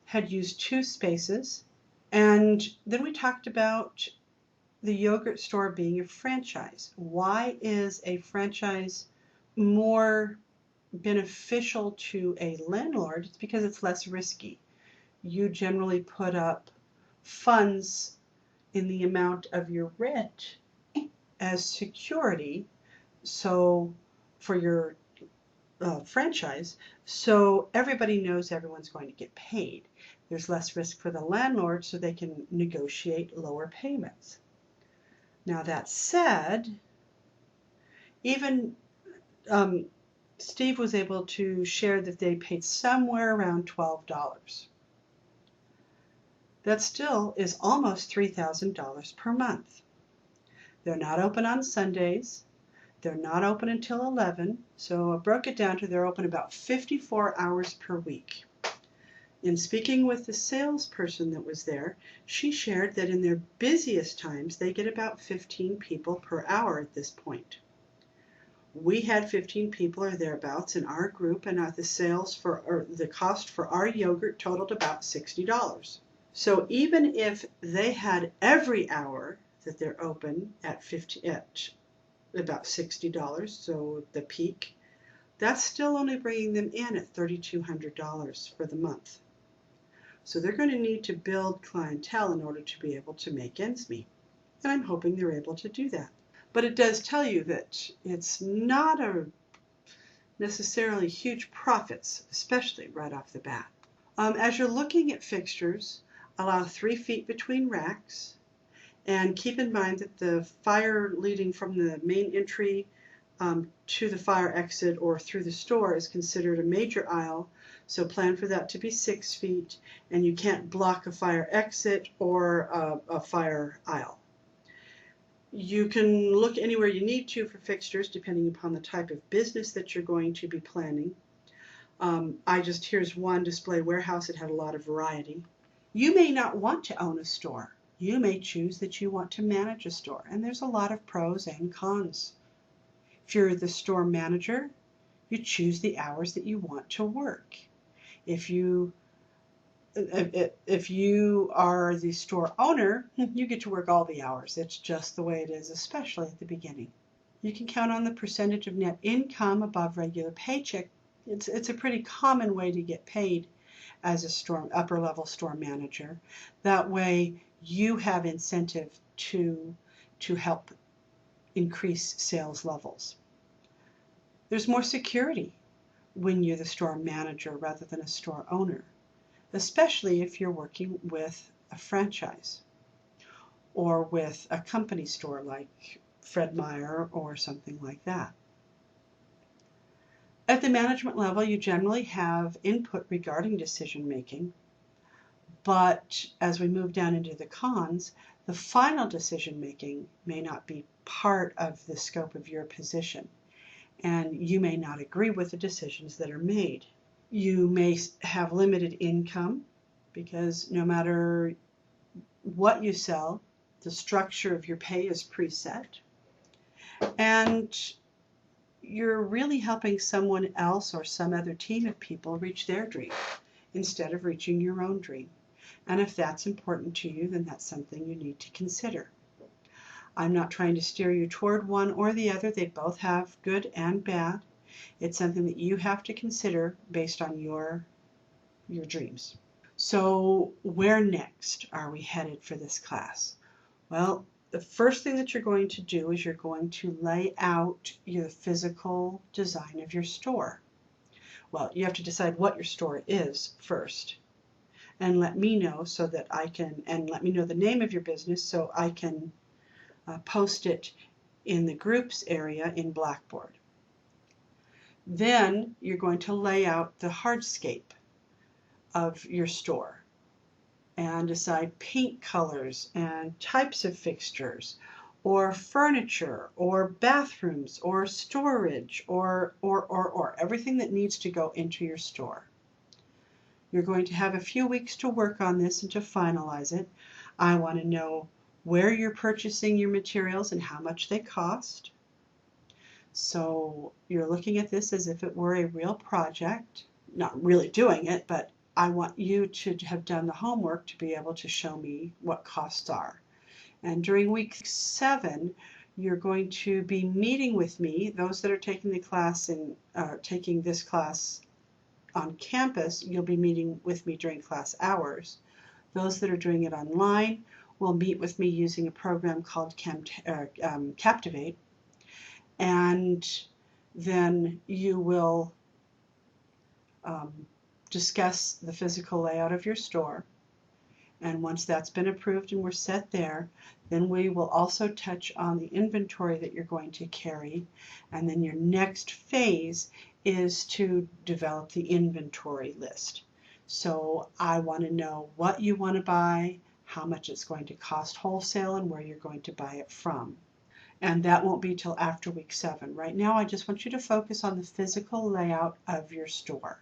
had used 2 spaces, and then we talked about the yogurt store being a franchise. Why is a franchise more beneficial to a landlord? It's because it's less risky. You generally put up funds in the amount of your rent as security, so for your franchise, so everybody knows everyone's going to get paid. There's less risk for the landlord, so they can negotiate lower payments. Now that said, even Steve was able to share that they paid somewhere around $12. That still is almost $3,000 per month. They're not open on Sundays. They're not open until 11, so I broke it down to they're open about 54 hours per week. In speaking with the salesperson that was there, she shared that in their busiest times, they get about 15 people per hour at this point. We had 15 people or thereabouts in our group, and the cost for our yogurt totaled about $60. So even if they had every hour that they're open at about $60, so the peak, that's still only bringing them in at $3,200 for the month. So they're going to need to build clientele in order to be able to make ends meet. And I'm hoping they're able to do that. But it does tell you that it's not necessarily huge profits, especially right off the bat. As you're looking at fixtures, allow 3 feet between racks. And keep in mind that the fire leading from the main entry to the fire exit or through the store is considered a major aisle, so plan for that to be 6 feet, and you can't block a fire exit or a fire aisle. You can look anywhere you need to for fixtures depending upon the type of business that you're going to be planning. Here's one display warehouse. It had a lot of variety. You may not want to own a store. You may choose that you want to manage a store, and there's a lot of pros and cons. If you're the store manager, you choose the hours that you want to work. If you are the store owner, you get to work all the hours. It's just the way it is, especially at the beginning. You can count on the percentage of net income above regular paycheck. It's a pretty common way to get paid as a upper level store manager. That way you have incentive to help increase sales levels. There's more security when you're the store manager rather than a store owner, especially if you're working with a franchise or with a company store like Fred Meyer or something like that. At the management level, you generally have input regarding decision making, but as we move down into the cons, the final decision making may not be part of the scope of your position, and you may not agree with the decisions that are made. You may have limited income because no matter what you sell, the structure of your pay is preset, and you're really helping someone else or some other team of people reach their dream instead of reaching your own dream. And if that's important to you, then that's something you need to consider. I'm not trying to steer you toward one or the other. They both have good and bad. It's something that you have to consider based on your dreams. So where next are we headed for this class? Well, the first thing that you're going to do is you're going to lay out your physical design of your store. Well, you have to decide what your store is first, and let me know so that I can, and let me know the name of your business so I can post it in the groups area in Blackboard. Then you're going to lay out the hardscape of your store and decide paint colors and types of fixtures or furniture or bathrooms or storage or everything that needs to go into your store. You're going to have a few weeks to work on this and to finalize it. I want to know where you're purchasing your materials and how much they cost. So you're looking at this as if it were a real project. Not really doing it, but I want you to have done the homework to be able to show me what costs are. And during week 7, you're going to be meeting with me. Those that are taking the class and taking this class on campus, you'll be meeting with me during class hours. Those that are doing it online will meet with me using a program called Captivate. And then you will discuss the physical layout of your store. And once that's been approved and we're set there, then we will also touch on the inventory that you're going to carry. And then your next phase is to develop the inventory list. So I want to know what you want to buy, how much it's going to cost wholesale, and where you're going to buy it from. And that won't be till after week 7. Right now, I just want you to focus on the physical layout of your store.